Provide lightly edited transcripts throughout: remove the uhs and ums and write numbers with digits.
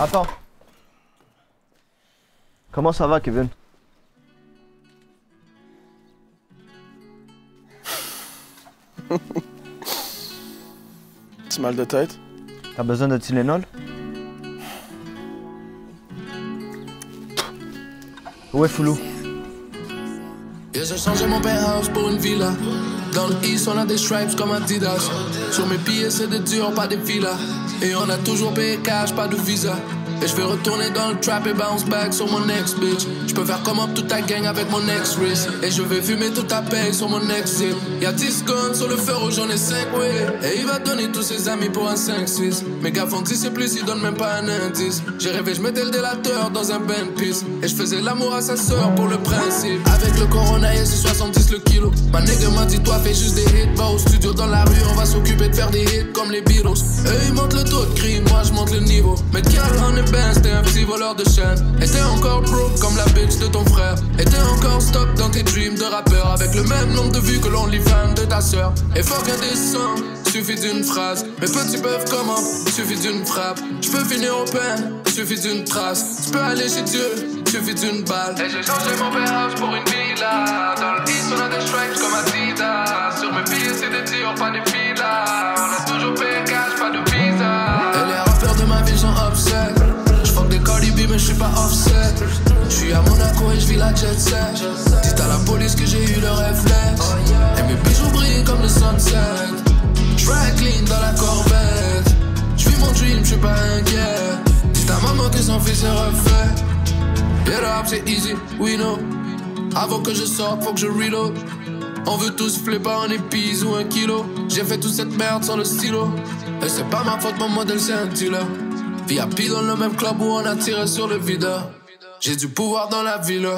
Attends. Comment ça va, Kevin? Petit mal de tête? T'as besoin de Tylenol? Où est Foulou? Et j'ai changé mon penthouse pour une villa. Dans le East, on a des stripes comme Adidas. Sur mes billets, c'est des durs, pas des villas. Et on a toujours payé cash, pas de visa. Et je vais retourner dans le trap et bounce back sur mon ex bitch. Je peux faire comme toute ta gang avec mon ex wrist. Et je vais fumer toute ta paye sur mon ex zip. Y'a 10 guns sur le feu rouge, j'en ai 5, oui. Et il va donner tous ses amis pour un 5-6. Mes gars font 10 et plus, ils donnent même pas un indice. J'ai rêvé, je mettais le délateur dans un band piece. Et je faisais l'amour à sa sœur pour le principe. Avec le corona et c'est 70 le kilo. Ma nigga m'a dit, toi fais juste des hits. Va au studio dans la rue, on va s'occuper de faire des hits comme les Beatles. Eux ils montent le taux de crime, moi je monte le niveau. Mais quel on est ben, c'était un petit voleur de chaîne. Et t'es encore broke comme la bitch de ton frère. Et t'es encore stock dans tes dreams de rappeur. Avec le même nombre de vues que l'OnlyFans de ta sœur. Et fuck indécent, suffit d'une phrase. Mes petits peuvent comment, suffit d'une frappe. Je peux finir au pain, suffit d'une trace. Tu peux aller chez Dieu, suffit d'une balle. Et j'ai changé mon penthouse pour une villa. Dans le East on a des stripes comme Adidas. Sur mes billets c'est des tirs, pas des villas. On a toujours payé cash, pas de visa. Et les rappeurs de ma ville sont upset. J'fuck des Cardi B mais j'suis pas offset. J'suis à Monaco et j'vis la jet set. Dites à la police que j'ai eu le réflexe. Et mes bijoux brillent comme le sunset. Track clean dans la corvette. J'vis mon dream, j'suis pas inquiet. Dites à maman que son fils est refait. Yeah, le rap c'est easy, we know. Avant que je sorte, faut que je reload. On veut tous flipper en épices ou un kilo. J'ai fait toute cette merde sans le stylo. Et c'est pas ma faute, mon modèle c'est un dealer. VIP dans le même club où on a tiré sur le vide. J'ai du pouvoir dans la ville.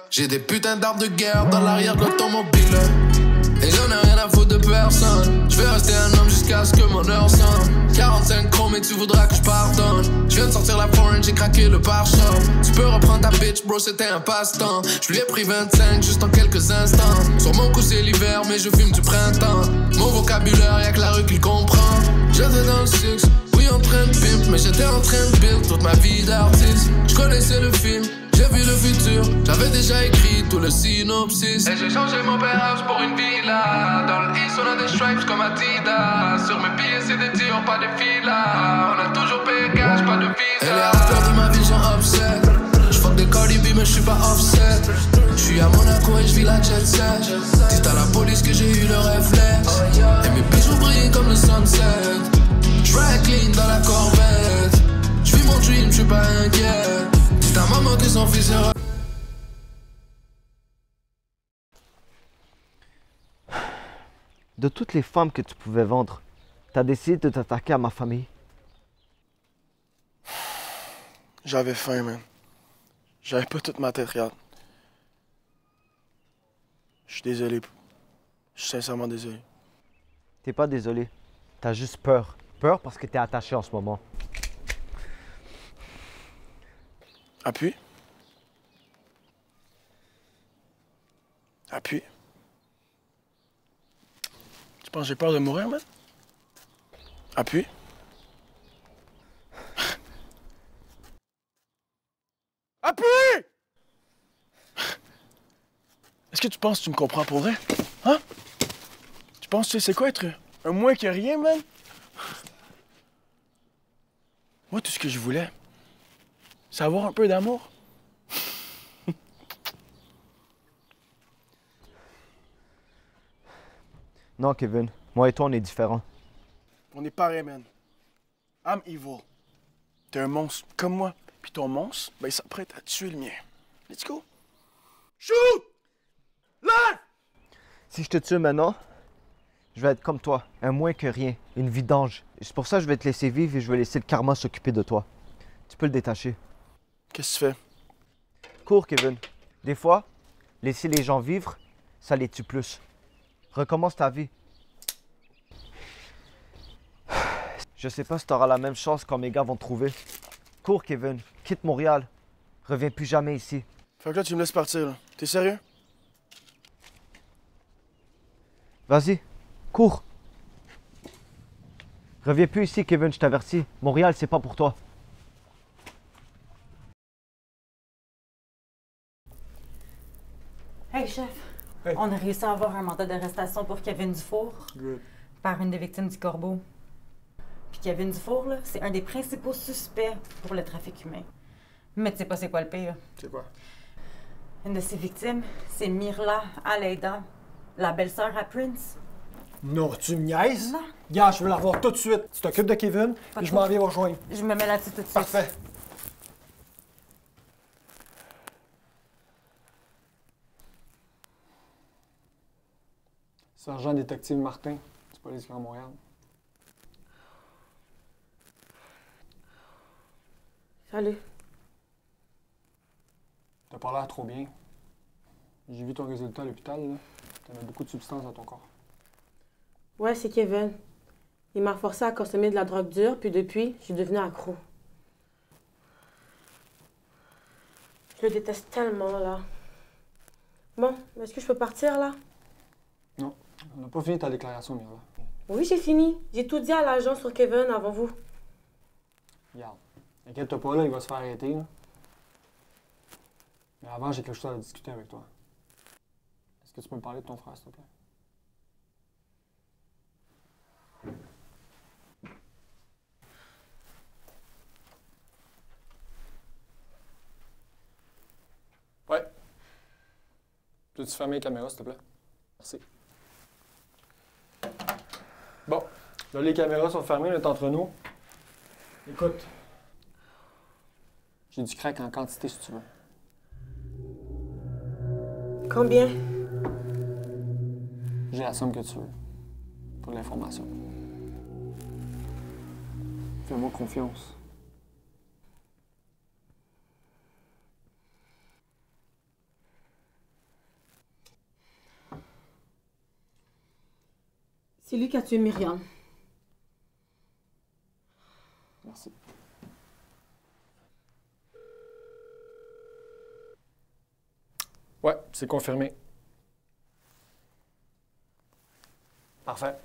J'ai des putains d'armes de guerre dans l'arrière de l'automobile. Et j'en ai rien à foutre de personne. Je vais rester un homme jusqu'à ce que mon heure sonne. 45 chromes et tu voudras que je pardonne. Je viens de sortir la foreign, j'ai craqué le pare-choc. Tu peux reprendre ta bitch bro, c'était un passe-temps. Je lui ai pris 25 juste en quelques instants. Sur mon cou c'est l'hiver mais je fume du printemps. Mon vocabulaire y'a que la rue qui le comprend. J'étais dans le six, oui en train de pimp. Mais j'étais en train de build toute ma vie d'artiste. Je connaissais le film, j'ai vu le futur, j'avais déjà écrit tout le synopsis. Et j'ai changé mon penthouse pour une villa. Dans le East on a des stripes comme Adidas. Sur mes billets c'est des tirs, pas des villas. On a toujours payé cash, pas de visa. Et les rappeurs de ma ville sont upset. J'fuck des Cardi B mais j'suis pas offset. J'suis à Monaco et j'vis la jet set. Dites à la police que j'ai eu le réflexe. Et mes bijoux brillent comme le sunset. Track clean dans la corvette. J'vis mon dream, j'suis pas inquiet. Ta maman que son fils est... De toutes les femmes que tu pouvais vendre, t'as décidé de t'attaquer à ma famille. J'avais faim, man. J'avais pas toute ma tête, regarde. Je suis désolé. Je suis sincèrement désolé. T'es pas désolé. T'as juste peur. Peur parce que t'es attaché en ce moment. Appuie. Appuie. Tu penses que j'ai peur de mourir, man? Appuie. Appuie! Est-ce que tu penses que tu me comprends pour vrai? Hein? Tu penses que tu sais c'est quoi être un moins que rien, man? Moi, tout ce que je voulais, c'est avoir un peu d'amour. Non, Kevin. Moi et toi, on est différents. On est pareil, man. I'm evil. T'es un monstre comme moi. Puis ton monstre, ben, il s'apprête à tuer le mien. Let's go. Shoot! Live! Si je te tue maintenant, je vais être comme toi. Un moins que rien. Une vidange. C'est pour ça que je vais te laisser vivre et je vais laisser le karma s'occuper de toi. Tu peux le détacher. Qu'est-ce que tu fais? Cours, Kevin. Des fois, laisser les gens vivre, ça les tue plus. Recommence ta vie. Je sais pas si t'auras la même chance quand mes gars vont te trouver. Cours, Kevin. Quitte Montréal. Reviens plus jamais ici. Fait que là, tu me laisses partir, là. T'es sérieux? Vas-y. Cours. Reviens plus ici, Kevin, je t'avertis. Montréal, c'est pas pour toi. Hey. On a réussi à avoir un mandat d'arrestation pour Kevin Dufour. Good. Par une des victimes du Corbeau. Puis Kevin Dufour, là, c'est un des principaux suspects pour le trafic humain. Mais tu sais pas c'est quoi le pire? C'est quoi? Une de ses victimes, c'est Myrla Aleida, la belle-sœur à Prince. Non, tu me niaises? Non. Gars, je veux la voir tout de suite. Tu t'occupes de Kevin, Pas et je trop. m'en vais rejoindre. Je me mets là-dessus tout de suite. Parfait. Sergent détective Martin, du police Grand Montréal. Salut. T'as pas l'air trop bien. J'ai vu ton résultat à l'hôpital, là. T'avais beaucoup de substances dans ton corps. Ouais, c'est Kevin. Il m'a forcé à consommer de la drogue dure, puis depuis, je suis devenue accro. Je le déteste tellement, là. Bon, est-ce que je peux partir, là? Non, on n'a pas fini ta déclaration, Myrla. Oui, j'ai fini. J'ai tout dit à l'agent sur Kevin avant vous. Regarde, inquiète-toi pas, là, il va se faire arrêter, là. Mais avant, j'ai quelque chose à discuter avec toi. Est-ce que tu peux me parler de ton frère, s'il te plaît? Ouais. Peux-tu fermer les caméras, s'il te plaît? Merci. Bon, là, les caméras sont fermées, on est entre nous. Écoute. J'ai du crack en quantité, si tu veux. Combien? J'ai la somme que tu veux. Pour l'information. Fais-moi confiance. C'est lui qui a tué Myriam. Merci. Ouais, c'est confirmé. Parfait.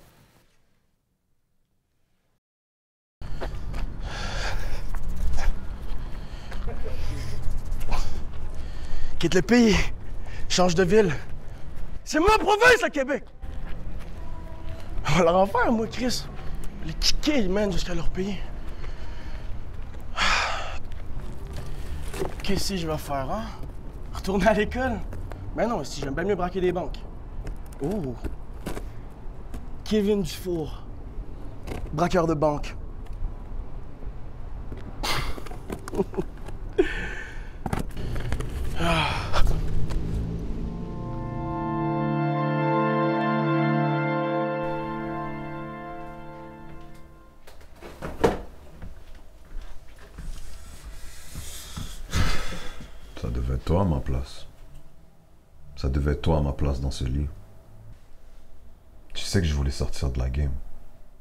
Quitte le pays. Change de ville. C'est ma province, le Québec! On va leur en faire, moi, Chris. Les kicker, man, jusqu'à leur pays. Qu'est-ce que je vais faire, hein? Retourner à l'école? Ben non, si j'aime bien mieux braquer des banques. Oh! Kevin Dufour. Braqueur de banque. Ça devait être toi à ma place. Ça devait être toi à ma place dans ce lit. Tu sais que je voulais sortir de la game.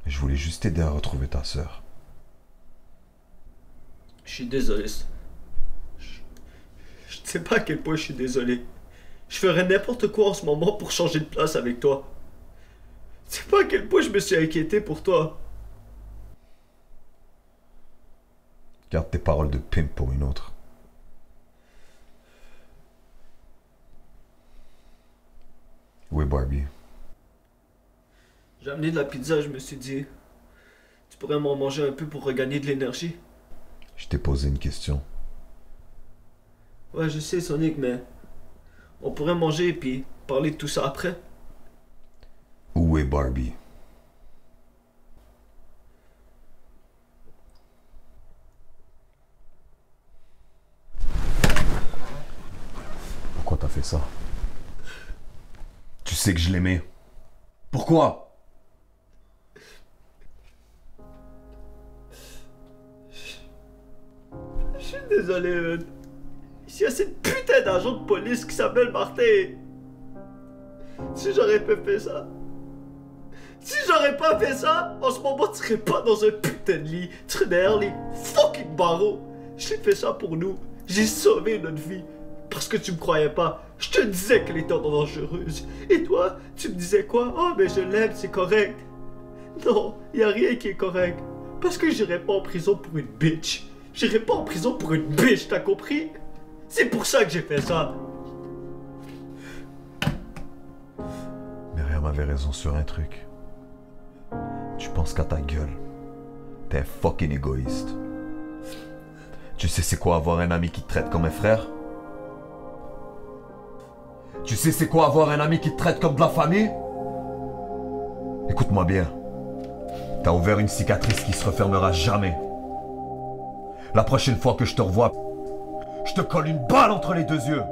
Et je voulais juste t'aider à retrouver ta sœur. Je suis désolé. Je ne sais pas à quel point je suis désolé. Je ferais n'importe quoi en ce moment pour changer de place avec toi. Tu sais pas à quel point je me suis inquiété pour toi. Garde tes paroles de pimp pour une autre. Où est Barbie? J'ai amené de la pizza, je me suis dit... Tu pourrais m'en manger un peu pour regagner de l'énergie. Je t'ai posé une question. Ouais, je sais, Sonic, mais... On pourrait manger et puis parler de tout ça après. Où est Barbie? Pourquoi t'as fait ça? Tu sais que je l'aimais. Pourquoi? Je suis désolé, man. Ici, il y a cette putain d'agent de police qui s'appelle Martin. Si j'aurais pas fait ça... Si j'aurais pas fait ça, en ce moment, tu serais pas dans un putain de lit. Tu serais derrière les fucking barreaux. J'ai fait ça pour nous. J'ai sauvé notre vie. Parce que tu me croyais pas. Je te disais qu'elle était dangereuse. Et toi, tu me disais quoi? Oh, mais je l'aime, c'est correct. Non, y a rien qui est correct. Parce que j'irai pas en prison pour une bitch. J'irai pas en prison pour une bitch, t'as compris? C'est pour ça que j'ai fait ça. mère m'avait raison sur un truc. Tu penses qu'à ta gueule. T'es un fucking égoïste. Tu sais c'est quoi avoir un ami qui te traite comme un frère? Tu sais c'est quoi avoir un ami qui te traite comme de la famille? Écoute-moi bien. T'as ouvert une cicatrice qui se refermera jamais. La prochaine fois que je te revois, je te colle une balle entre les deux yeux.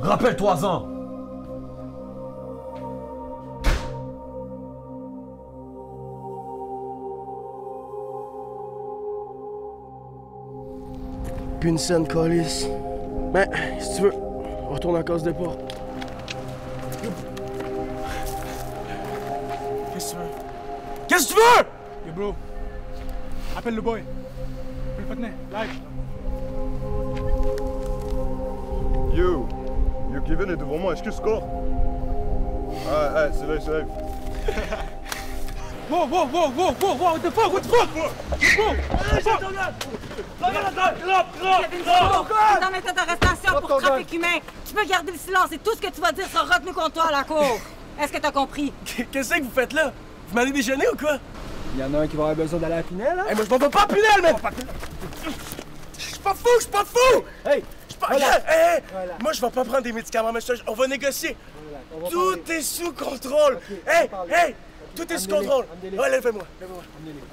Rappelle-toi-en. Puis une scène, calice. Ben, si tu veux, on retourne en case départ. Qu'est-ce que tu veux? Qu'est-ce que tu veux? Yo, bro. Appelle le boy. Appelle le patinet. Live. Yo, Kevin est devant moi, est-ce que je score? Ah, c'est là, c'est là. Wow, what the fuck, what the fuck? Kevin Dufour, t'es en état d'arrestation pour trafic humain. Tu peux garder le silence et tout ce que tu vas dire sera retenu contre toi à la cour. Est-ce que t'as compris? Qu'est-ce que vous faites là? Vous m'allez déjeuner ou quoi? Il y en a un qui va avoir besoin d'aller à Pinel, là? Hey, moi je m'en vais pas à Pinel, man! Je suis pas fou! Hey! Hey! Moi je vais pas prendre des médicaments, mais on va négocier. Tout est sous contrôle. Hey! Tout est sous contrôle. Ouais, lève-moi.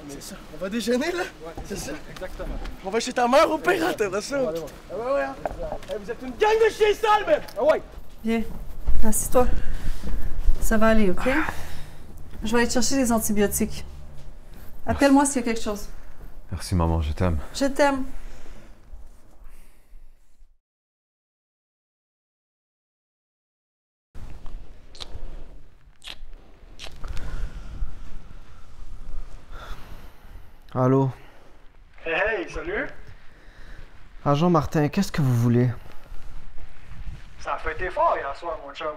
C'est ça. On va déjeuner, là? Ouais, c'est ça. Exactement. On va chez ta mère au pire, hein, t'as ça? Ouais. Hey, vous êtes une gang de chiens sales, man! Ah ouais! Viens, assis-toi. Ça va aller, OK? Je vais aller te chercher les antibiotiques. Appelle-moi s'il y a quelque chose. Merci maman, je t'aime. Je t'aime. Allô? Hey, salut! Agent Martin, qu'est-ce que vous voulez? Ça a fait été fort hier soir, mon chum.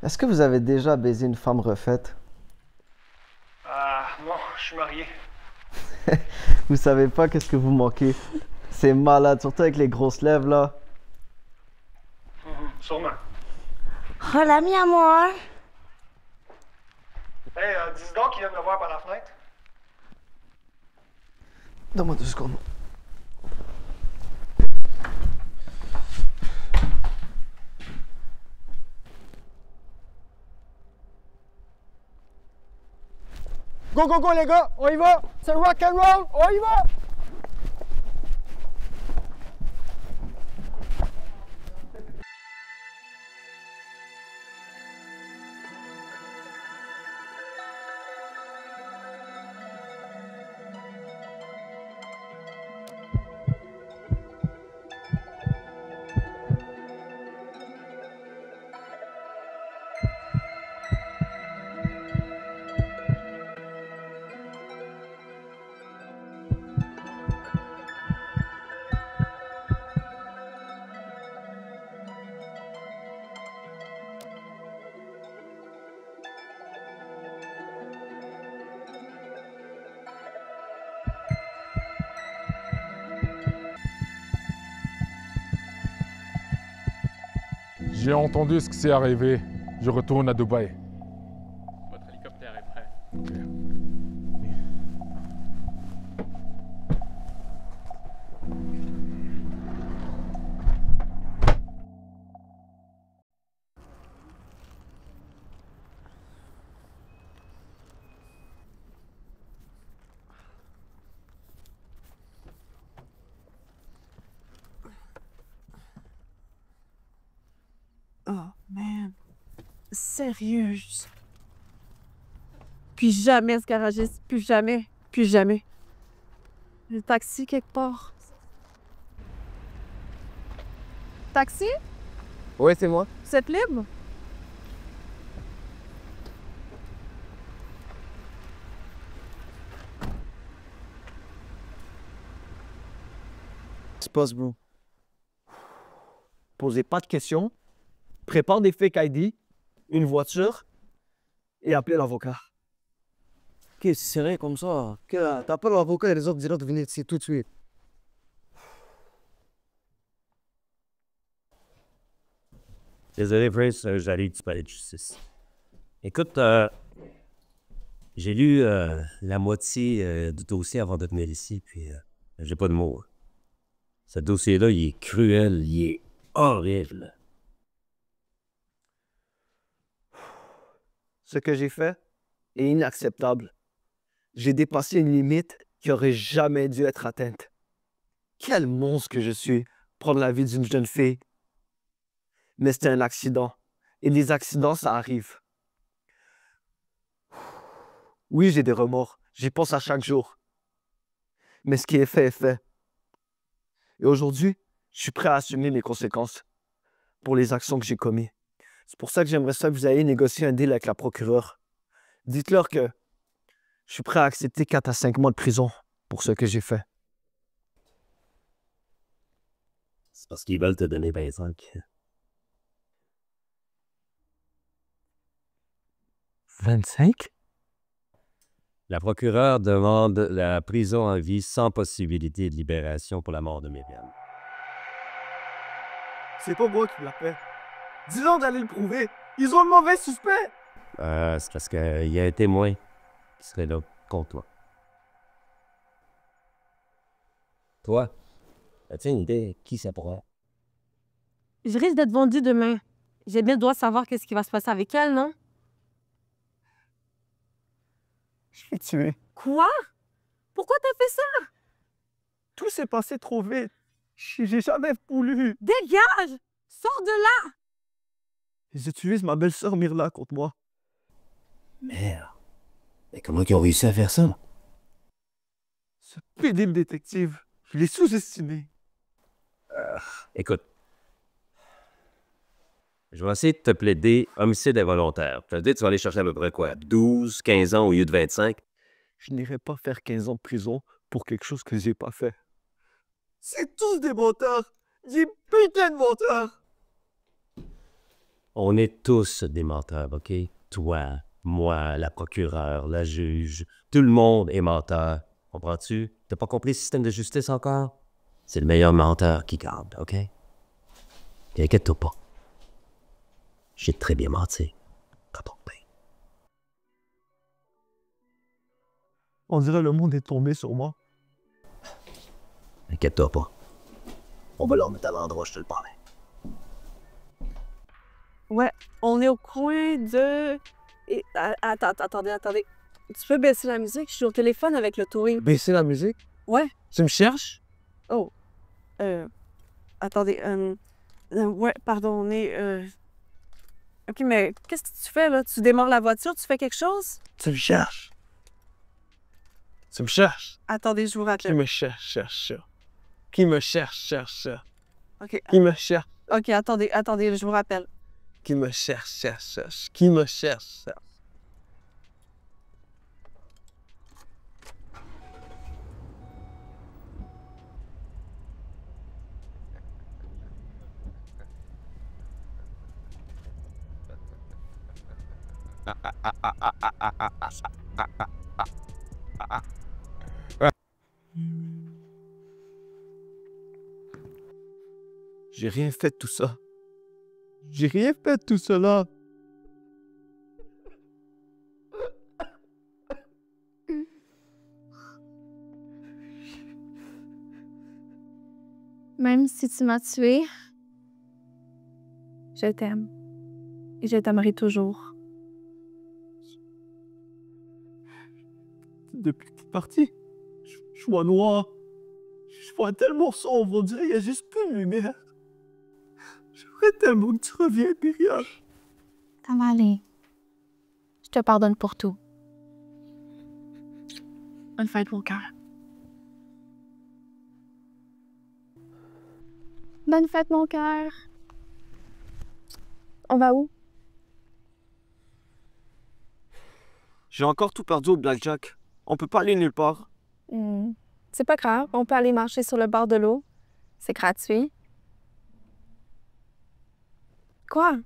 Est-ce que vous avez déjà baisé une femme refaite? Non, je suis marié. Vous savez pas qu'est-ce que vous manquez. C'est malade, surtout avec les grosses lèvres, là. Sûrement. Oh, l'ami à moi! Hey, dis donc qu'il vient de me voir par la fenêtre. Donne-moi 2 secondes. Go, les gars! On y va! C'est rock and roll! On y va! J'ai entendu ce qui s'est arrivé. Je retourne à Dubaï. Votre hélicoptère est prêt. Ok. Oh, man. Sérieux. Puis jamais ce garagiste. Plus jamais. Plus jamais. Le taxi quelque part. Taxi? Oui, c'est moi. Vous êtes libre? Se passe, bro. Posez pas de questions. Prépare des fake ID, une voiture et appelez l'avocat. Ok, c'est serré comme ça. T'appelles l'avocat et les autres diront de venir ici tout de suite. Désolé, Prince, j'allais du palais de justice. Écoute, j'ai lu la moitié du dossier avant de venir ici, puis j'ai pas de mots. Ce dossier-là, il est cruel, il est horrible. Ce que j'ai fait est inacceptable. J'ai dépassé une limite qui aurait jamais dû être atteinte. Quel monstre que je suis, prendre la vie d'une jeune fille. Mais c'était un accident. Et des accidents, ça arrive. Oui, j'ai des remords. J'y pense à chaque jour. Mais ce qui est fait est fait. Et aujourd'hui, je suis prêt à assumer mes conséquences pour les actions que j'ai commises. C'est pour ça que j'aimerais ça que vous ayez négocié un deal avec la procureure. Dites-leur que je suis prêt à accepter 4 à 5 mois de prison pour ce que j'ai fait. C'est parce qu'ils veulent te donner 25. 25? La procureure demande la prison à vie sans possibilité de libération pour la mort de Myriam. C'est pas moi qui l'a fait. Dis-leur d'aller le prouver. Ils ont le mauvais suspect. C'est parce qu'il y a un témoin qui serait là contre toi. Toi, as-tu une idée qui ça pourrait? Je risque d'être vendue demain. J'ai bien le droit de savoir qu'est-ce qui va se passer avec elle, non? Je l'ai tué. Quoi? Pourquoi t'as fait ça? Tout s'est passé trop vite. J'ai jamais voulu. Dégage! Sors de là! Ils utilisent ma belle-sœur Myrla contre moi. Merde. Mais comment ils ont réussi à faire ça? Ce pénible détective, je l'ai sous-estimé. Écoute. Je vais essayer de te plaider homicide involontaire. Je te dis, tu vas aller chercher à peu près quoi? 12, 15 ans au lieu de 25? Je n'irai pas faire 15 ans de prison pour quelque chose que j'ai pas fait. C'est tous des menteurs! Des putains de menteurs! On est tous des menteurs, OK? Toi, moi, la procureure, la juge, tout le monde est menteur. Comprends-tu? T'as pas compris le système de justice encore? C'est le meilleur menteur qui garde, OK? Et inquiète-toi pas. J'ai très bien menti. Rapporte bien. On dirait le monde est tombé sur moi. Inquiète-toi pas. On va leur mettre à l'endroit, je te le promets. Ouais, on est au coin de... Attendez. Tu peux baisser la musique? Je suis au téléphone avec le touring. Baisser la musique? Ouais. Tu me cherches? Oh. Attendez. Ouais, pardon, on est... OK, mais qu'est-ce que tu fais, là? Tu démarres la voiture? Tu fais quelque chose? Tu me cherches? Tu me cherches? Attendez, je vous rappelle. Qui me cherche? Qui me cherche? OK. Qui me cherche? OK, attendez, je vous rappelle. Qui me cherche? Qui me cherche? J'ai rien fait de tout ça. J'ai rien fait de tout cela. Même si tu m'as tué, je t'aime. Et je t'aimerai toujours. Depuis que tu es parti, je vois noir. Je vois tellement sombre, on dirait qu'il n'y a juste plus de lumière. J'aimerais tellement que tu reviennes, Myriam. Ça va aller. Je te pardonne pour tout. Bonne fête, mon cœur. Bonne fête, mon cœur. On va où? J'ai encore tout perdu au blackjack. On peut pas aller nulle part. C'est pas grave, on peut aller marcher sur le bord de l'eau. C'est gratuit. Quoi?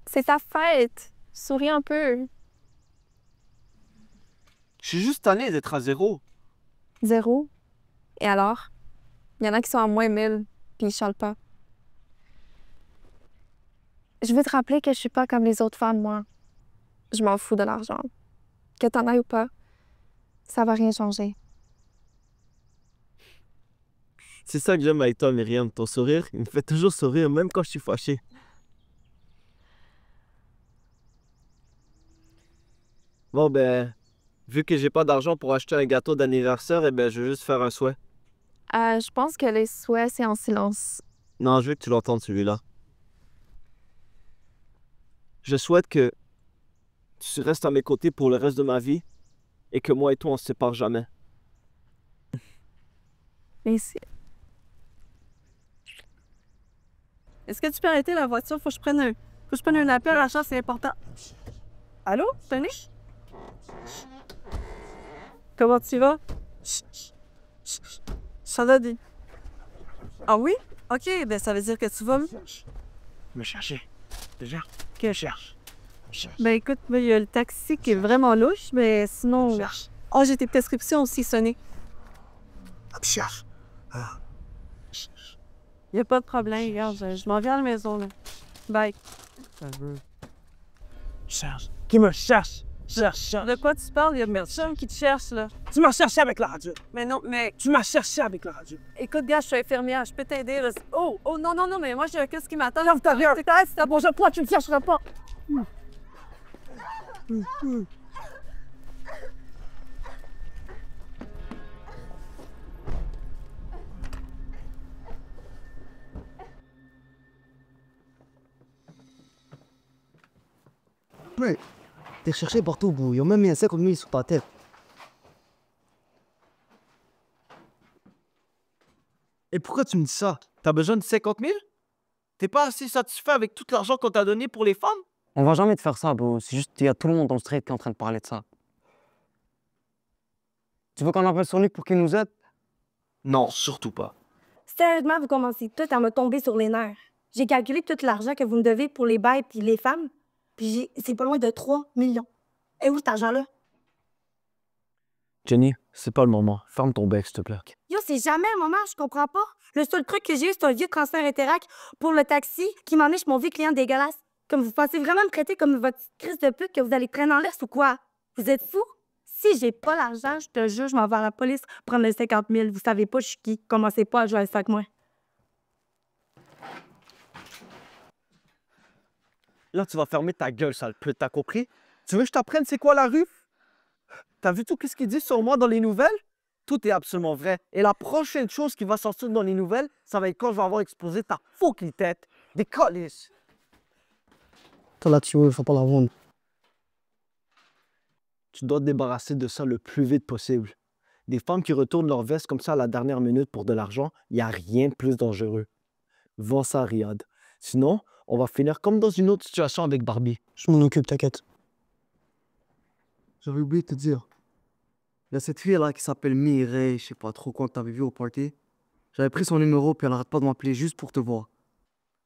C'est ta fête. Souris un peu. Je suis juste tanné d'être à 0. 0? Et alors? Il y en a qui sont à -1000, puis ils chialent pas. Je veux te rappeler que je suis pas comme les autres femmes, moi. Je m'en fous de l'argent. Que t'en aies ou pas, ça va rien changer. C'est ça que j'aime avec toi, Myriam. Ton sourire, il me fait toujours sourire, même quand je suis fâché. Bon, ben, vu que j'ai pas d'argent pour acheter un gâteau d'anniversaire, eh ben, je vais juste faire un souhait. Je pense que les souhaits, c'est en silence. Non, je veux que tu l'entendes, celui-là. Je souhaite que tu restes à mes côtés pour le reste de ma vie et que moi et toi, on se sépare jamais. Merci. Est-ce que tu peux arrêter la voiture? Faut que je prenne un appel. La chance, c'est important. Allô, Tony? Comment tu vas? Ça va dit. Ah oui? OK, ben ça veut dire que tu vas Me chercher. Déjà, qu'est-ce que je cherche? Ben écoute, il y a le taxi qui est vraiment louche, mais sinon... Oh, j'ai tes prescriptions aussi sonnées. Cherche. Il n'y a pas de problème, regarde, je m'en viens à la maison, là. Bye. Cherche. Qui me cherche? Cherche. De quoi tu parles? Il y a personne qui te cherche, là. Tu m'as cherché avec la radio. Mais non, mais... Tu m'as cherché avec la radio. Écoute, gars, je suis infirmière, je peux t'aider, là. Oh, non, mais moi, j'ai un qu'est-ce qui m'attend. C'est correct, c'est bon, je crois, tu me chercheras pas. Ouais. T'es cherché partout, bro. Ils ont même mis un 50 000 sur ta tête. Et pourquoi tu me dis ça? T'as besoin de 50 000? T'es pas assez satisfait avec tout l'argent qu'on t'a donné pour les femmes? On va jamais te faire ça, bro. C'est juste qu'il y a tout le monde dans le street qui est en train de parler de ça. Tu veux qu'on appelle Sonic pour qu'il nous aide? Non, surtout pas. Sérieusement, vous commencez tout à me tomber sur les nerfs. J'ai calculé tout l'argent que vous me devez pour les bails puis les femmes, puis c'est pas loin de 3 millions. Et où cet argent-là? Jenny, c'est pas le moment. Ferme ton bec, s'il te plaît. Yo, c'est jamais un moment, je comprends pas. Le seul truc que j'ai eu, c'est un vieux transfert Interac pour le taxi qui m'en est chez mon vieux client dégueulasse. Comme vous pensez vraiment me traiter comme votre petite crise de pute que vous allez traîner en l'air ou quoi? Vous êtes fous? Si j'ai pas l'argent, je te jure, je m'en vais à la police prendre les 50 000. Vous savez pas je suis qui. Commencez pas à jouer à ça avec moi. Là, tu vas fermer ta gueule, sale pute, t'as compris? Tu veux que je t'apprenne c'est quoi la rue? T'as vu tout ce qu'ils disent sur moi dans les nouvelles? Tout est absolument vrai. Et la prochaine chose qui va sortir dans les nouvelles, ça va être quand je vais avoir exposé ta fucking tête. Des colis. Toi, là, tu veux, faut pas la vendre. Tu dois te débarrasser de ça le plus vite possible. Des femmes qui retournent leur veste comme ça à la dernière minute pour de l'argent, il n'y a rien de plus dangereux. Vends ça à Riyad. Sinon, on va finir comme dans une autre situation avec Barbie. Je m'en occupe, t'inquiète. J'avais oublié de te dire. Il y a cette fille-là qui s'appelle Mireille, je sais pas trop quoi que t'avais vu au party. J'avais pris son numéro, puis elle arrête pas de m'appeler juste pour te voir.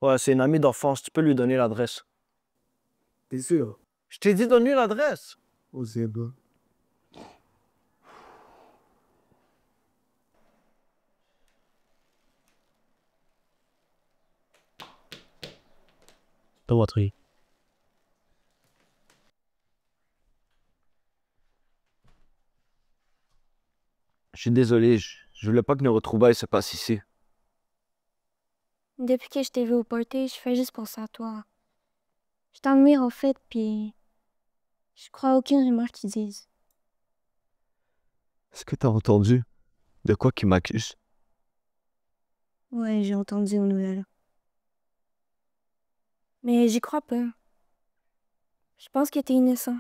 Ouais, c'est une amie d'enfance, tu peux lui donner l'adresse. T'es sûr? Je t'ai dit donne-lui l'adresse. Oh, c'est bon. Pas votre vie. Je suis désolé, je voulais pas que nos retrouvailles se passent ici. Depuis que je t'ai vu au party, je fais juste penser à toi. Je t'admire en fait, puis je crois à aucune rumeur qu'ils disent. Est-ce que t'as entendu de quoi qu'ils m'accusent? Ouais, j'ai entendu aux nouvelles. Mais j'y crois pas. Je pense que t'es innocent.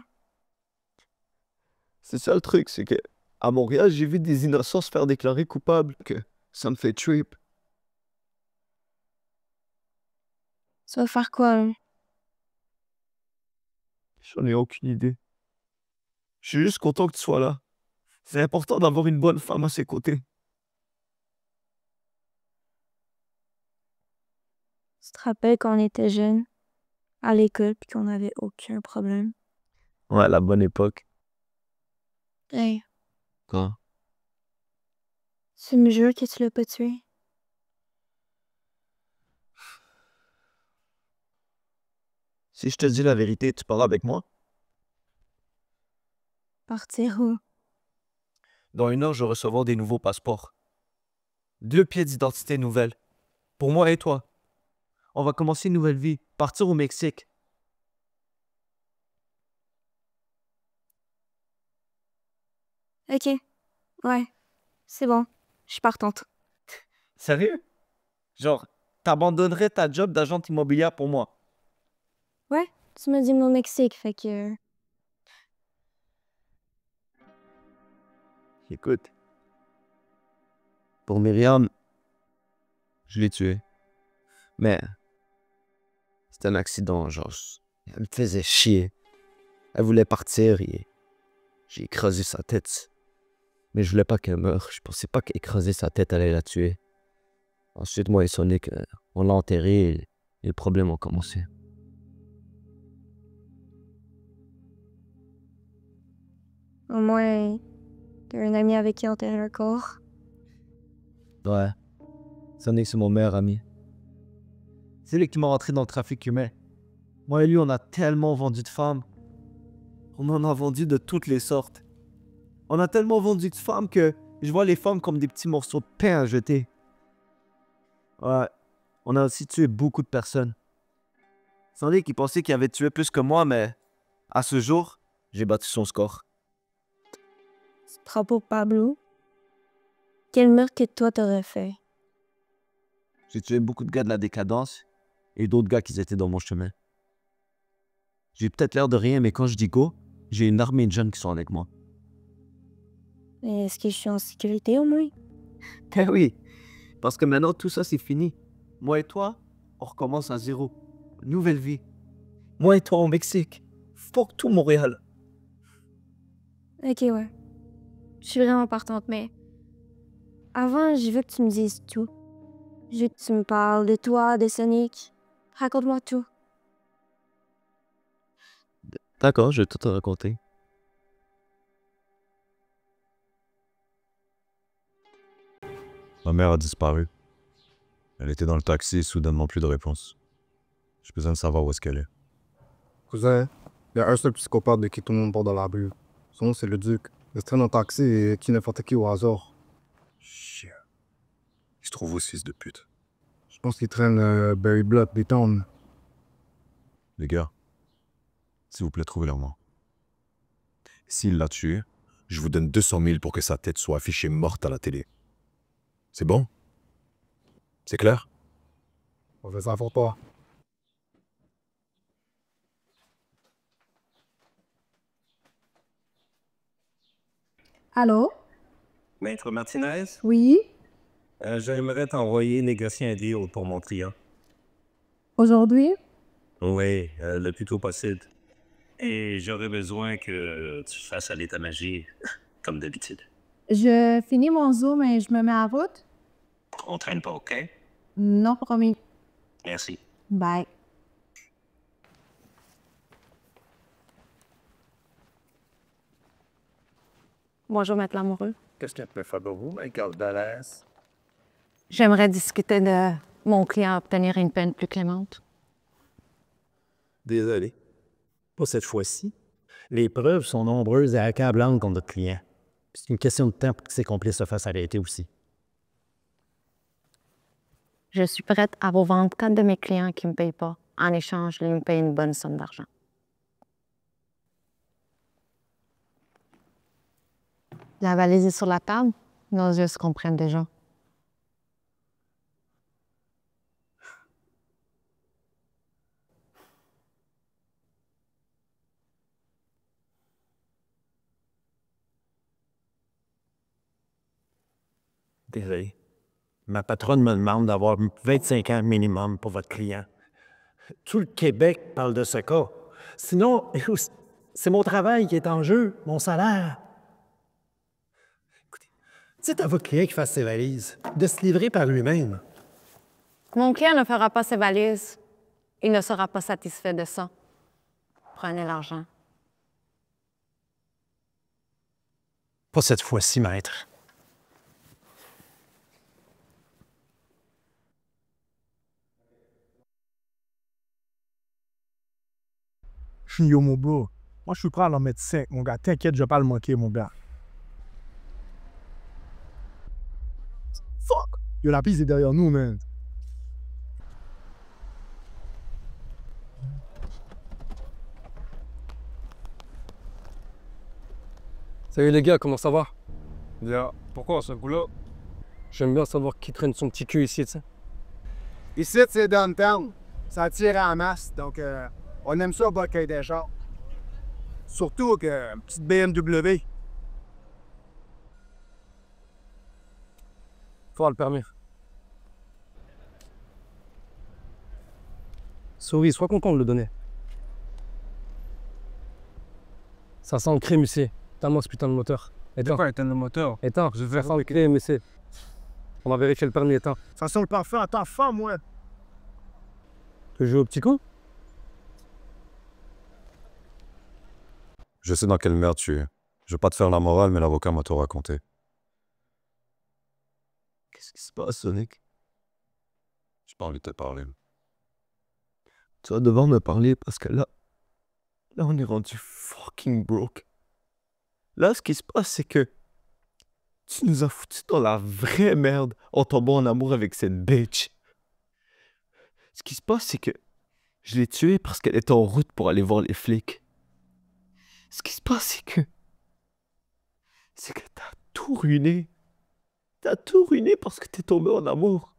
C'est ça le truc, c'est que à Montréal, j'ai vu des innocents se faire déclarer coupables, que ça me fait trip. Tu vas faire quoi, là? J'en ai aucune idée. Je suis juste content que tu sois là. C'est important d'avoir une bonne femme à ses côtés. Tu te rappelles quand on était jeunes, à l'école, puis qu'on avait aucun problème? Ouais, la bonne époque. Hey, Quoi? tu me jures que tu l'as pas tué? Si je te dis la vérité, tu pars avec moi? Partir où? Dans 1 heure, je vais recevoir des nouveaux passeports. 2 pièces d'identité nouvelles. Pour moi et toi. On va commencer une nouvelle vie. Partir au Mexique. Ok. Ouais. C'est bon. Je suis partante. Sérieux? Genre, t'abandonnerais ta job d'agente immobilière pour moi? Ouais, tu m'as dit au Mexique, fait que... Écoute. Pour Myriam, je l'ai tuée. Mais c'était un accident, genre. Elle me faisait chier. Elle voulait partir et j'ai écrasé sa tête. Mais je voulais pas qu'elle meure. Je pensais pas qu'écraser sa tête allait la tuer. Ensuite, moi et Sonic, on l'a enterré et les problèmes ont commencé. Au moins, t'as un ami avec qui enterrer un corps. Ouais. Sonic, c'est mon meilleur ami. C'est lui qui m'a rentré dans le trafic humain. Moi et lui, on a tellement vendu de femmes. On en a vendu de toutes les sortes. On a tellement vendu de femmes que je vois les femmes comme des petits morceaux de pain à jeter. Ouais. On a aussi tué beaucoup de personnes. Sonic, il pensait qu'il avait tué plus que moi, mais à ce jour, j'ai battu son score. Tu te prends pour Pablo? Quel meurtre que toi t'aurais fait? J'ai tué beaucoup de gars de la décadence et d'autres gars qui étaient dans mon chemin. J'ai peut-être l'air de rien, mais quand je dis go, j'ai une armée de jeunes qui sont avec moi. Est-ce que je suis en sécurité au moins? Ben oui, parce que maintenant tout ça c'est fini. Moi et toi, on recommence à zéro. Nouvelle vie. Moi et toi au Mexique. Fuck tout Montréal. Ok, ouais. Je suis vraiment partante, mais... Avant, je veux que tu me dises tout. Je veux que tu me parles de toi, de Sonic. Raconte-moi tout. D'accord, je vais tout te raconter. Ma mère a disparu. Elle était dans le taxi et soudainement plus de réponse. J'ai besoin de savoir où est-ce qu'elle est. Cousin, il y a un seul psychopathe de qui tout le monde porte dans la rue. Son nom, c'est le Duc. Il se traîne en taxi et tue n'importe qui au hasard. Chien. Il se trouve aussi, fils de pute. Je pense qu'il traîne Barry Blood, des Towns. Les gars, s'il vous plaît, trouvez-le-moi. S'il l'a tué, je vous donne 200 000 pour que sa tête soit affichée morte à la télé. C'est bon? C'est clair? On fait ça pour toi. Allô? Maître Martinez? Oui? J'aimerais t'envoyer négocier un deal pour mon client. Aujourd'hui? Oui, le plus tôt possible. Et j'aurais besoin que tu fasses à l'état-magie, comme d'habitude. Je finis mon zoom et je me mets à route? On traîne pas, OK? Non, promis. Merci. Bye. Bonjour, Maître Lamoureux. Qu'est-ce que tu peux faire pour vous, Michael Dallas? J'aimerais discuter de mon client obtenir une peine plus clémente. Désolé. Pas cette fois-ci. Les preuves sont nombreuses et accablantes contre notre client. C'est une question de temps pour que ses complices se fassent arrêter aussi. Je suis prête à vous vendre 4 de mes clients qui ne me payent pas. En échange, ils me payent une bonne somme d'argent. La valise est sur la table. Nos yeux se comprennent déjà. Désolé. Ma patronne me demande d'avoir 25 ans minimum pour votre client. Tout le Québec parle de ce cas. Sinon, c'est mon travail qui est en jeu, mon salaire. Écoutez, dites à votre client qu'il fasse ses valises, de se livrer par lui-même. Mon client ne fera pas ses valises. Il ne sera pas satisfait de ça. Prenez l'argent. Pas cette fois-ci, maître. Yo, mon bro, moi, je suis prêt à en mettre 5, mon gars. T'inquiète, je vais pas le manquer, mon gars. Fuck! Yo, la piste est derrière nous, man. Salut les gars, comment ça va? Bien. Pourquoi ce coup-là? J'aime bien savoir qui traîne son petit cul ici, tu sais. Ici, c'est downtown. Ça tire en masse, donc on aime ça boquer des gens. Surtout qu'une petite BMW. Faut avoir le permis. Souris, sois content de le donner. Ça sent le crime ici. Éteins-moi ce putain de moteur. Éteins. Pas éteindre le moteur. Éteins, je vais faire le crime ici. On va vérifier le permis, éteins. Ça sent le parfum à ta femme, ouais. Tu joues au petit con? Je sais dans quelle merde tu es. Je veux pas te faire la morale, mais l'avocat m'a tout raconté. Qu'est-ce qui se passe, Sonic? J'ai pas envie de te parler. Tu vas devoir me parler parce que là, on est rendu fucking broke. Là, ce qui se passe, c'est que tu nous as foutus dans la vraie merde en tombant en amour avec cette bitch. Ce qui se passe, c'est que je l'ai tuée parce qu'elle était en route pour aller voir les flics. Ce qui se passe, c'est que t'as tout ruiné. T'as tout ruiné parce que t'es tombé en amour.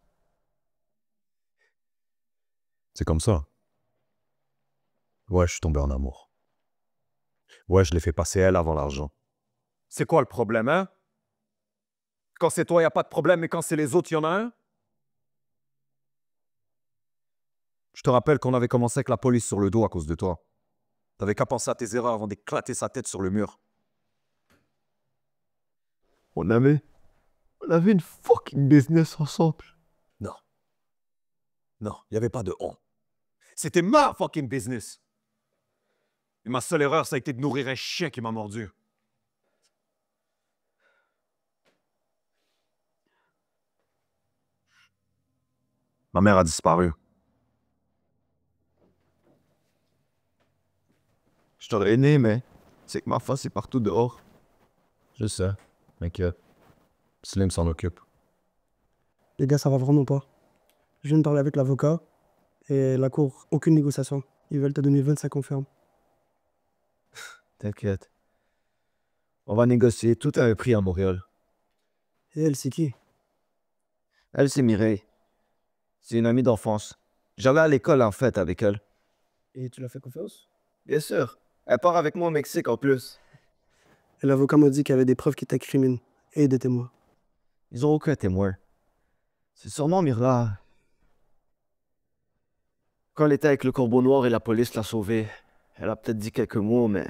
C'est comme ça. Ouais, je suis tombé en amour. Ouais, je l'ai fait passer elle avant l'argent. C'est quoi le problème, hein? Quand c'est toi, y a pas de problème, mais quand c'est les autres, y en a un? Je te rappelle qu'on avait commencé avec la police sur le dos à cause de toi. T'avais qu'à penser à tes erreurs avant d'éclater sa tête sur le mur. On avait une fucking business ensemble. Non. Non, il n'y avait pas de on. C'était ma fucking business. Et ma seule erreur, ça a été de nourrir un chien qui m'a mordu. Ma mère a disparu. Je t'aurais aimé, mais c'est que ma face est partout dehors. Je sais, m'inquiète. Slim s'en occupe. Les gars, ça va vraiment pas. Je viens de parler avec l'avocat et la cour, aucune négociation. Ils veulent te donner 25 ans ferme. T'inquiète. On va négocier tout à un prix à Montréal. Et elle, c'est qui? Elle, c'est Mireille. C'est une amie d'enfance. J'allais à l'école, en fait, avec elle. Et tu l'as fait confiance? Bien sûr. Elle part avec moi au Mexique, en plus. Et l'avocat m'a dit qu'il y avait des preuves qui t'incriminent et des témoins. Ils ont aucun témoin. C'est sûrement Mira. Quand elle était avec le Corbeau Noir et la police l'a sauvée, elle a peut-être dit quelques mots, mais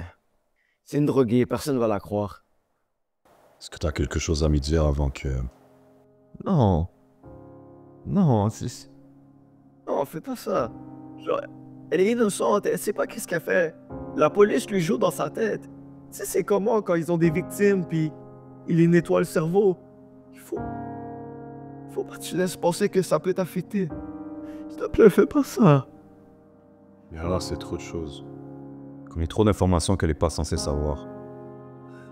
c'est une droguée, personne ne va la croire. Est-ce que t'as quelque chose à me dire avant que... Non. Non, non, fais pas ça. Genre, elle est innocente, elle sait pas qu'est-ce qu'elle fait. La police lui joue dans sa tête. Tu sais, c'est comment quand ils ont des victimes, puis ils les nettoient le cerveau. Faut pas que tu laisses penser que ça peut t'affecter. S'il te plaît, fais pas ça. Mais alors, c'est trop de choses. Je connais trop d'informations qu'elle est pas censée savoir.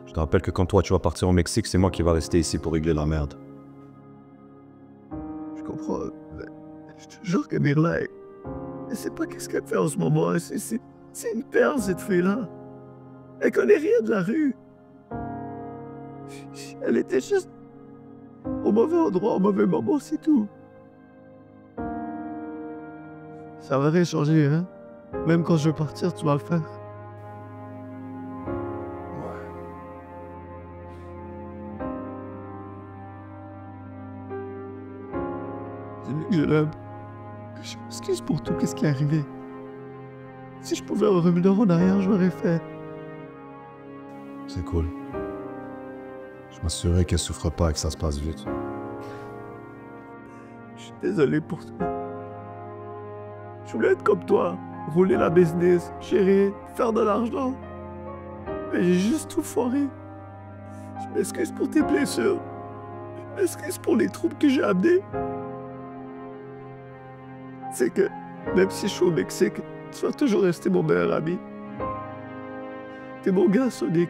Je te rappelle que quand toi tu vas partir au Mexique, c'est moi qui va rester ici pour régler la merde. Je comprends. Je te jure que Mirla, elle sait pas qu'est-ce qu'elle fait en ce moment. C'est une perle, cette fille-là. Elle connaît rien de la rue. Elle était juste au mauvais endroit, au mauvais moment, c'est tout. Ça va rien changer, hein? Même quand je veux partir, tu vas le faire. Dis-lui que je l'aime. Je m'excuse pour tout, qu'est-ce qui est arrivé. Si je pouvais revenir en arrière, je l'aurais fait. C'est cool. Je m'assurerai qu'elle souffre pas et que ça se passe vite. Je suis désolé pour toi. Je voulais être comme toi, rouler la business, chérir, faire de l'argent. Mais j'ai juste tout foiré. Je m'excuse pour tes blessures. Je m'excuse pour les troubles que j'ai amenés. C'est que, même si je suis au Mexique, tu vas toujours rester mon meilleur ami. T'es mon gars, Sonic.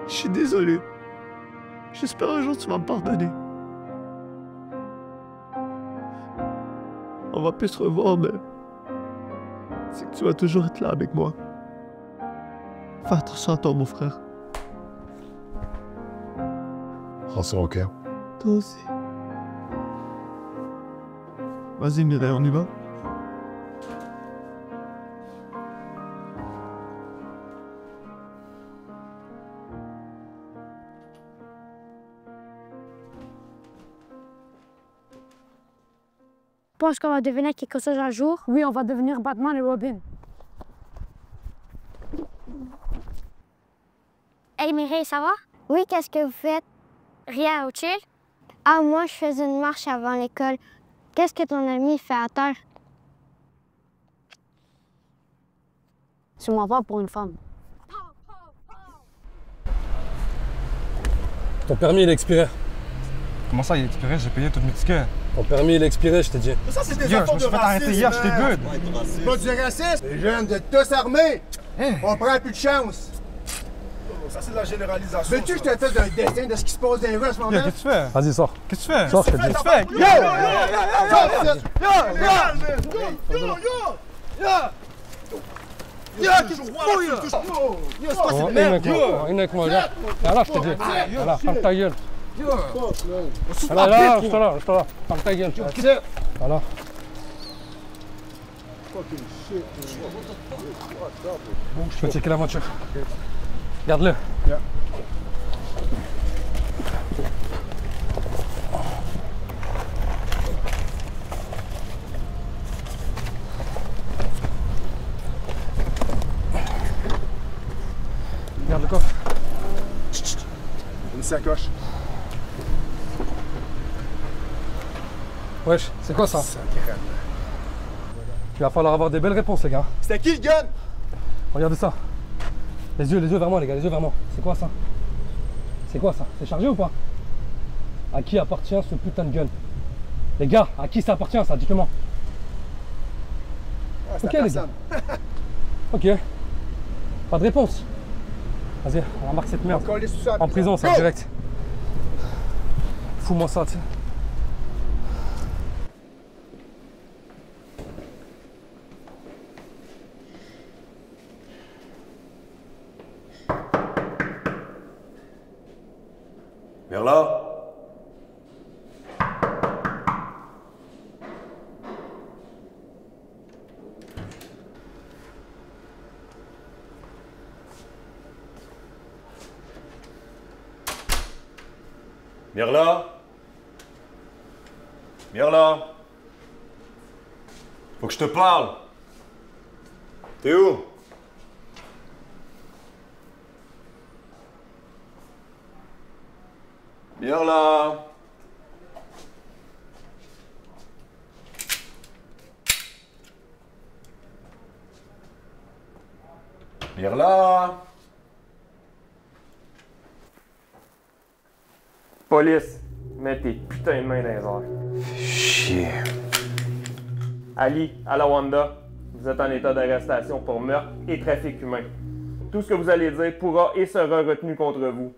Je suis désolé. J'espère un jour tu vas me pardonner. On va plus se revoir, mais c'est que tu vas toujours être là avec moi. Fais attention à toi, mon frère. Prends ça au cœur. Toi aussi. Vas-y, Mireille, on y va? Je pense qu'on va devenir quelque chose un jour. Oui, on va devenir Batman et Robin. Hey Mireille, ça va? Oui, qu'est-ce que vous faites? Rien, au chill? Ah, moi, je faisais une marche avant l'école. Qu'est-ce que ton ami fait à terre? Tu m'en vas pour une femme. Ton permis, il est expiré. Comment ça, il est expiré? J'ai payé tous mes tickets. Ton permis, il est expiré, je t'ai dit. Ça, c'est des affaires de racisme. Je me suis fait arrêter hier, j'étais good. C'est pas du racisme. Les jeunes de tous armés. On prend plus de chance. Ça, c'est de la généralisation. Veux-tu que je te fasse un dessin de ce qui se passe dans les rues en ce moment? Qu'est-ce que tu fais? Vas-y, sors. Qu'est-ce que tu fais? Sors, je te dis. Qu'est-ce que tu fais? Une avec moi, là. Là, je te dis. Voilà, ferme ta gueule. Là, je te là. Ferme ta gueule. Voilà. Je peux checker la voiture. Garde-le. Garde le coffre. Une sacoche. Wesh, c'est quoi ça? Il va falloir avoir des belles réponses, les gars. C'était qui le gun? Regardez ça. Les yeux vers moi, les gars, les yeux vers moi. C'est quoi ça? C'est quoi ça? C'est chargé ou pas? À qui appartient ce putain de gun? Les gars, à qui ça appartient ça? Dites-le moi. Ok, les gars. Ok. Pas de réponse. Vas-y, on remarque cette merde. En prison, ça, direct. Fous-moi ça, tu sais. Vers là. Mirla. Mirla. Faut que je te parle. T'es où? Mirla. Mirla. Police, mets tes putains de mains dans les airs. Chier. Ali, Alawanda, vous êtes en état d'arrestation pour meurtre et trafic humain. Tout ce que vous allez dire pourra et sera retenu contre vous.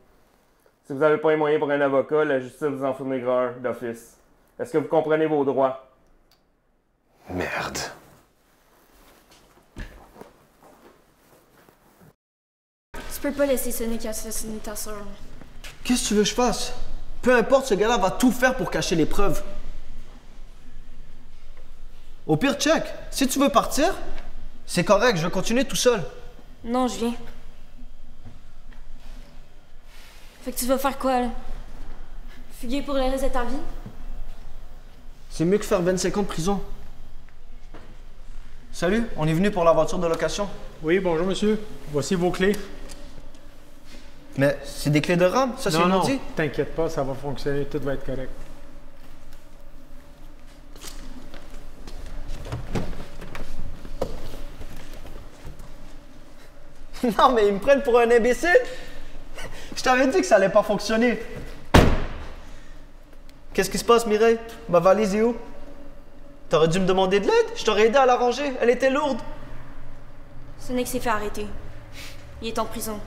Si vous n'avez pas les moyens pour un avocat, la justice vous en fournira un d'office. Est-ce que vous comprenez vos droits? Merde. Tu peux pas laisser Sonic assassiner ta soeur. Qu'est-ce que tu veux que je fasse? Peu importe, ce gars-là va tout faire pour cacher les preuves. Au pire, check. Si tu veux partir, c'est correct, je vais continuer tout seul. Non, je viens. Fait que tu vas faire quoi, là? Fuguer pour le reste de ta vie? C'est mieux que faire 25 ans de prison. Salut, on est venu pour la voiture de location. Oui, bonjour monsieur. Voici vos clés. Mais c'est des clés de RAM, ça c'est Non, une non, Audi. t'inquiète pas, ça va fonctionner, tout va être correct. Non, mais ils me prennent pour un imbécile. Je t'avais dit que ça allait pas fonctionner. Qu'est-ce qui se passe, Mireille? Ma valise est où? T'aurais dû me demander de l'aide. Je t'aurais aidé à la ranger. Elle était lourde. Sonic s'est fait arrêter. Il est en prison.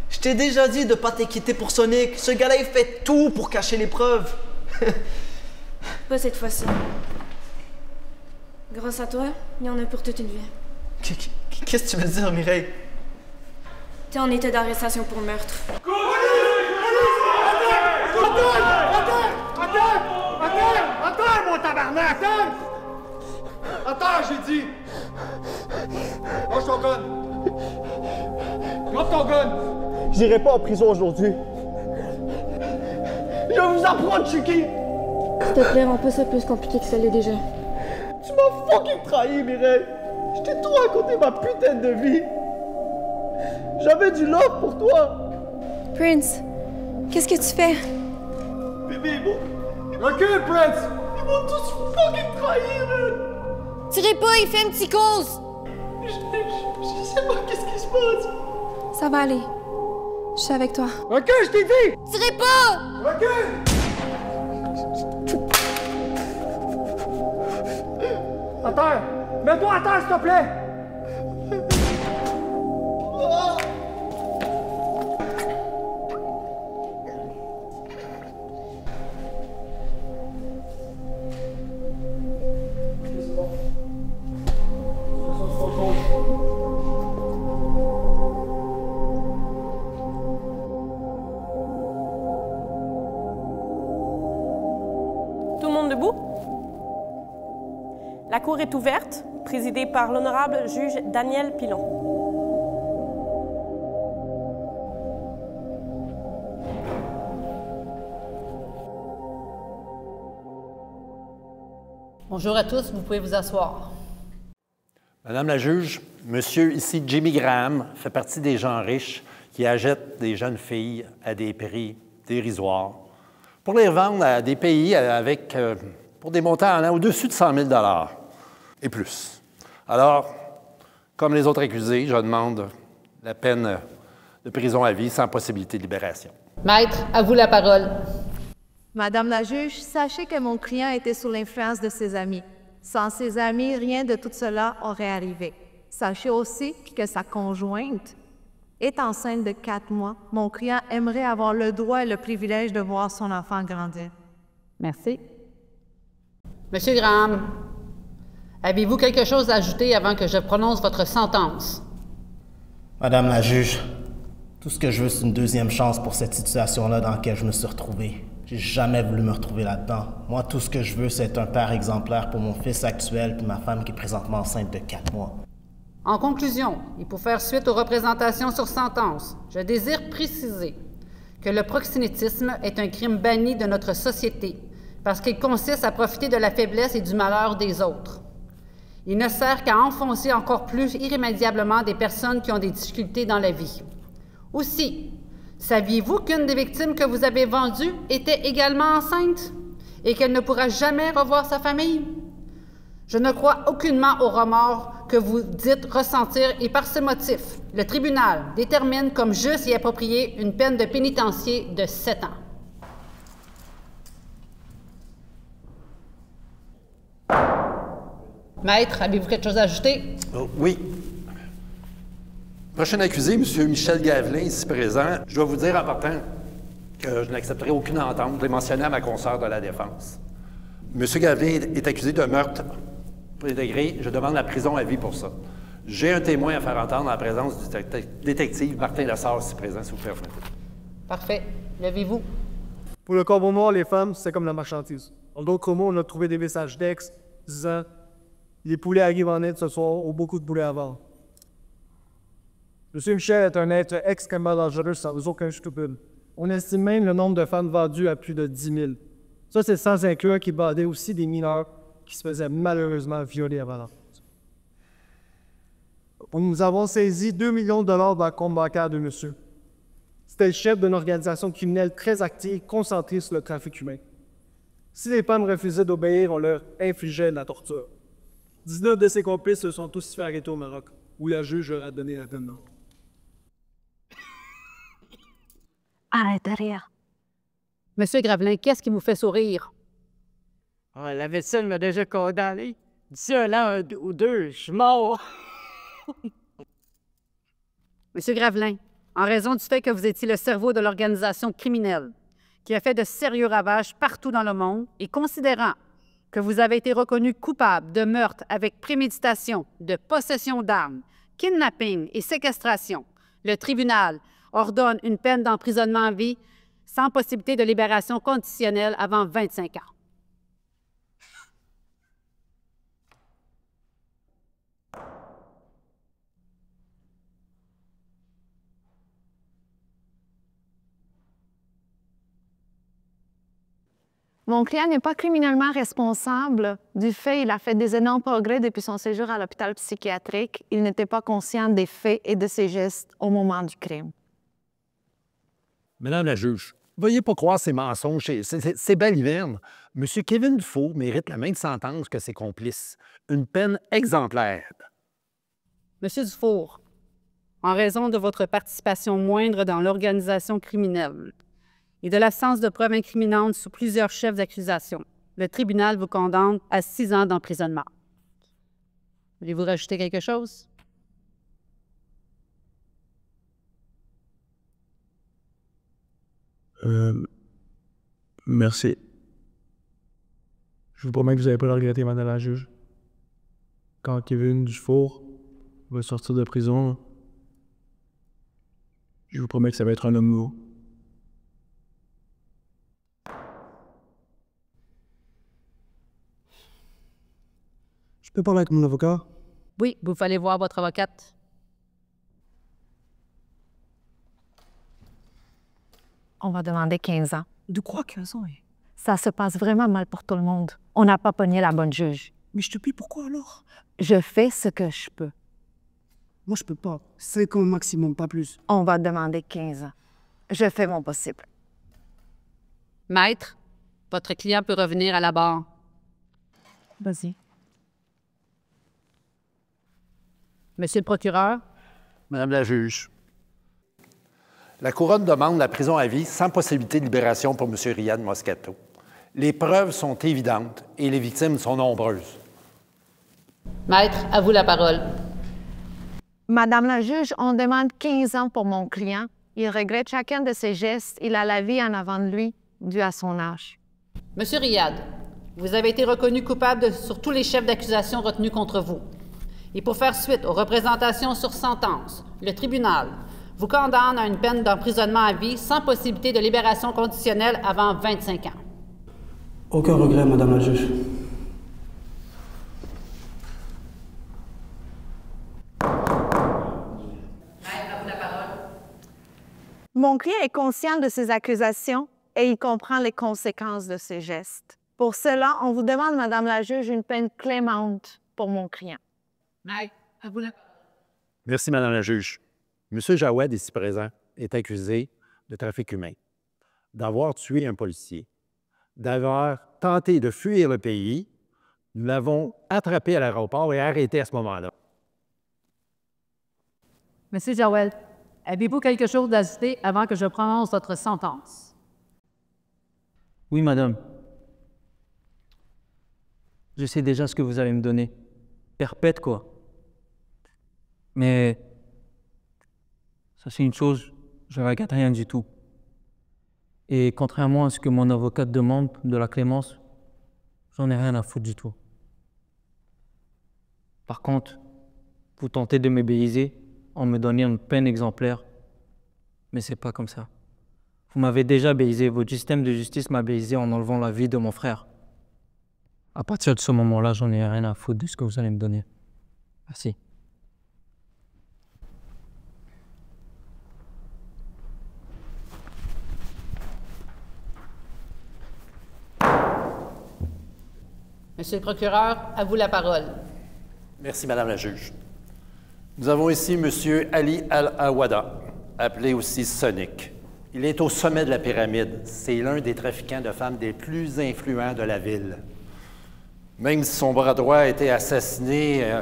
Je t'ai déjà dit de pas t'inquiéter pour Sonic. Ce gars-là, il fait tout pour cacher les preuves. Pas cette fois-ci. Grâce à toi, il y en a pour toute une vie. Qu'est-ce que tu veux dire, Mireille? T'es en état d'arrestation pour meurtre. Attends, mon tabarnak! Attends, j'ai dit! Lâche ton gun! Drop ton gun! J'irai pas en prison aujourd'hui. Je vous apprends, Chucky! S'il te plaît, rends pas ça plus compliqué que ça l'est déjà. Tu m'as fucking trahi, Mireille! Je t'ai tout raconté ma putain de vie! J'avais du love pour toi! Prince, qu'est-ce que tu fais? Bébé, ils m'ont... Recule, Prince! Ils m'ont tous fucking trahi, man! Tirez pas, il fait une psychose! Je sais pas qu'est-ce qui se passe! Ça va aller. Je suis avec toi. Recule, je t'ai dit! Tirez pas! Recule! À terre! Mets-toi à terre, s'il te plaît! Tout le monde debout? La cour est ouverte, présidée par l'honorable juge Daniel Pilon. Bonjour à tous, vous pouvez vous asseoir. Madame la juge, monsieur ici Jimmy Graham fait partie des gens riches qui achètent des jeunes filles à des prix dérisoires pour les revendre à des pays pour des montants allant au-dessus de 100 000 $ et plus. Alors, comme les autres accusés, je demande la peine de prison à vie sans possibilité de libération. Maître, à vous la parole. Madame la juge, sachez que mon client était sous l'influence de ses amis. Sans ses amis, rien de tout cela aurait arrivé. Sachez aussi que sa conjointe est enceinte de 4 mois. Mon client aimerait avoir le droit et le privilège de voir son enfant grandir. Merci. Monsieur Graham, avez-vous quelque chose à ajouter avant que je prononce votre sentence? Madame la juge, tout ce que je veux, c'est une deuxième chance pour cette situation-là dans laquelle je me suis retrouvé. J'ai jamais voulu me retrouver là-dedans. Moi, tout ce que je veux, c'est être un père exemplaire pour mon fils actuel et ma femme qui est présentement enceinte de 4 mois. En conclusion, et pour faire suite aux représentations sur sentence, je désire préciser que le proxénétisme est un crime banni de notre société parce qu'il consiste à profiter de la faiblesse et du malheur des autres. Il ne sert qu'à enfoncer encore plus irrémédiablement des personnes qui ont des difficultés dans la vie. Aussi, saviez-vous qu'une des victimes que vous avez vendues était également enceinte et qu'elle ne pourra jamais revoir sa famille? Je ne crois aucunement au remords que vous dites ressentir et par ce motif, le tribunal détermine comme juste et approprié une peine de pénitencier de 7 ans. Maître, avez-vous quelque chose à ajouter? Oui. Prochain accusé, M. Michel Gavelin, ici présent. Je dois vous dire en partant que je n'accepterai aucune entente. Je l'ai mentionné à ma consoeur de la défense. M. Gavelin est accusé de meurtre premier degré. Je demande la prison à vie pour ça. J'ai un témoin à faire entendre en présence du détective Martin Lassard, ici présent, s'il vous plaît. Parfait. Levez-vous. Pour le corbeau noir, les femmes, c'est comme la marchandise. En d'autres mots, on a trouvé des messages d'ex disant « Les poulets arrivent en aide ce soir, ou beaucoup de poulets avant. » Monsieur Michel est un être extrêmement dangereux sans aucun scrupule. On estime même le nombre de femmes vendues à plus de 10 000. Ça, c'est sans inclure qu'il bandait aussi des mineurs qui se faisaient malheureusement violer avant l'enfance. Nous avons saisi 2 millions de dollars dans le compte bancaire de monsieur. C'était le chef d'une organisation criminelle très active, concentrée sur le trafic humain. Si les femmes refusaient d'obéir, on leur infligeait de la torture. 19 de ses complices se sont tous fait arrêter au Maroc, où la juge leur a donné la peine. Arrête derrière. Monsieur Gravelin, qu'est-ce qui vous fait sourire? Oh, la vaisselle m'a déjà condamné. D'ici un an ou deux, je suis mort. Monsieur Gravelin, en raison du fait que vous étiez le cerveau de l'organisation criminelle qui a fait de sérieux ravages partout dans le monde et considérant que vous avez été reconnu coupable de meurtre avec préméditation, de possession d'armes, kidnapping et séquestration, le tribunal ordonne une peine d'emprisonnement à vie sans possibilité de libération conditionnelle avant 25 ans. Mon client n'est pas criminellement responsable du fait qu'il a fait des énormes progrès depuis son séjour à l'hôpital psychiatrique. Il n'était pas conscient des faits et de ses gestes au moment du crime. Madame la juge, veuillez pas croire ces mensonges, c'est balivernes. M. Kevin Dufault mérite la même sentence que ses complices. Une peine exemplaire. Monsieur Dufour, en raison de votre participation moindre dans l'organisation criminelle et de l'absence de preuves incriminantes sous plusieurs chefs d'accusation, le tribunal vous condamne à 6 ans d'emprisonnement. Voulez-vous rajouter quelque chose? Merci. Je vous promets que vous n'allez pas le regretter, madame la juge. Quand Kevin Dufour va sortir de prison, je vous promets que ça va être un homme nouveau. Je peux parler avec mon avocat? Oui, vous fallait voir votre avocate. On va demander 15 ans. De quoi 15 ans? Ça se passe vraiment mal pour tout le monde. On n'a pas pogné la bonne juge. Mais je te paye pourquoi alors? Je fais ce que je peux. Moi, je peux pas. 5 ans maximum, pas plus. On va demander 15 ans. Je fais mon possible. Maître, votre client peut revenir à la barre. Vas-y. Monsieur le procureur. Madame la juge, la Couronne demande la prison à vie sans possibilité de libération pour M. Riyad Moscato. Les preuves sont évidentes et les victimes sont nombreuses. Maître, à vous la parole. Madame la juge, on demande 15 ans pour mon client. Il regrette chacun de ses gestes. Il a la vie en avant de lui, dû à son âge. Monsieur Riyad, vous avez été reconnu coupable sur tous les chefs d'accusation retenus contre vous. Et pour faire suite aux représentations sur sentence, le tribunal vous condamne à une peine d'emprisonnement à vie sans possibilité de libération conditionnelle avant 25 ans. Aucun regret, madame la juge. Mon client est conscient de ses accusations et il comprend les conséquences de ses gestes. Pour cela, on vous demande, madame la juge, une peine clémente pour mon client. Maître, à vous la parole. Merci, madame la juge. M. Jawed, ici présent, est accusé de trafic humain, d'avoir tué un policier, d'avoir tenté de fuir le pays. Nous l'avons attrapé à l'aéroport et arrêté à ce moment-là. Monsieur Jawed, avez-vous quelque chose à ajouter avant que je prononce votre sentence? Oui, madame. Je sais déjà ce que vous allez me donner. Perpète, quoi. Mais ça, c'est une chose, je ne regrette rien du tout. Et contrairement à ce que mon avocate demande de la clémence, j'en ai rien à foutre du tout. Par contre, vous tentez de m'ébéiser en me donnant une peine exemplaire, mais c'est pas comme ça. Vous m'avez déjà baisé, votre système de justice m'a baisé en enlevant la vie de mon frère. À partir de ce moment-là, j'en ai rien à foutre de ce que vous allez me donner. Merci. Monsieur le procureur, à vous la parole. Merci, madame la juge. Nous avons ici M. Ali Al-Awada, appelé aussi Sonic. Il est au sommet de la pyramide. C'est l'un des trafiquants de femmes des plus influents de la ville. Même si son bras droit a été assassiné,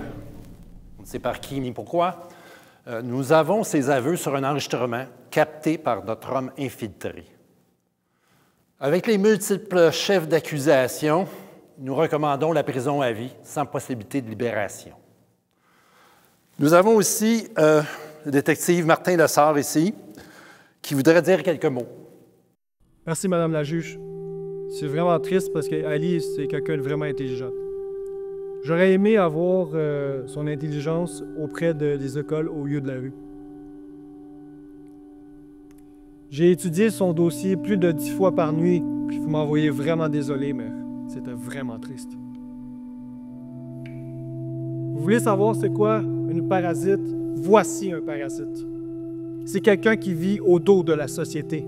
on ne sait par qui ni pourquoi, nous avons ses aveux sur un enregistrement capté par notre homme infiltré. Avec les multiples chefs d'accusation, nous recommandons la prison à vie sans possibilité de libération. Nous avons aussi le détective Martin Lessard ici, qui voudrait dire quelques mots. Merci, Madame la juge. C'est vraiment triste parce qu'Ali, c'est quelqu'un de vraiment intelligent. J'aurais aimé avoir son intelligence auprès des écoles au lieu de la rue. J'ai étudié son dossier plus de 10 fois par nuit, puis vous m'envoyez vraiment désolé, mais c'était vraiment triste. Vous voulez savoir c'est quoi une parasite? Voici un parasite. C'est quelqu'un qui vit au dos de la société.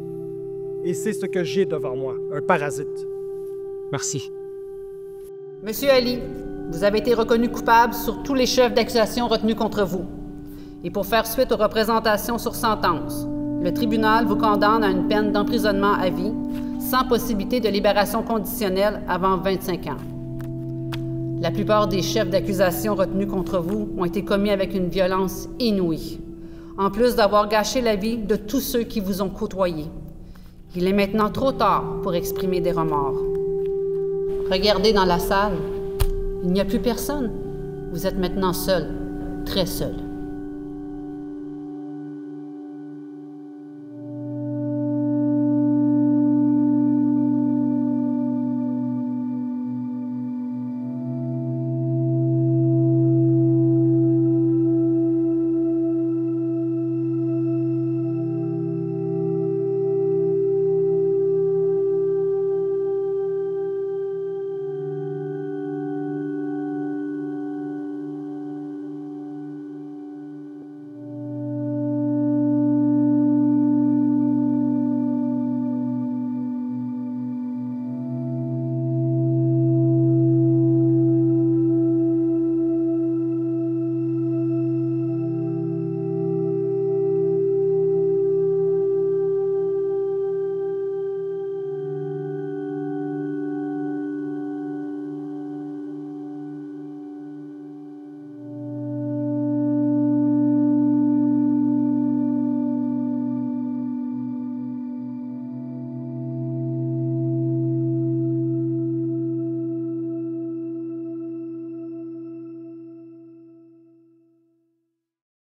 Et c'est ce que j'ai devant moi, un parasite. Merci. Monsieur Ali, vous avez été reconnu coupable sur tous les chefs d'accusation retenus contre vous. Et pour faire suite aux représentations sur sentence, le tribunal vous condamne à une peine d'emprisonnement à vie, sans possibilité de libération conditionnelle avant 25 ans. La plupart des chefs d'accusation retenus contre vous ont été commis avec une violence inouïe, en plus d'avoir gâché la vie de tous ceux qui vous ont côtoyé. Il est maintenant trop tard pour exprimer des remords. Regardez dans la salle. Il n'y a plus personne. Vous êtes maintenant seul, très seul.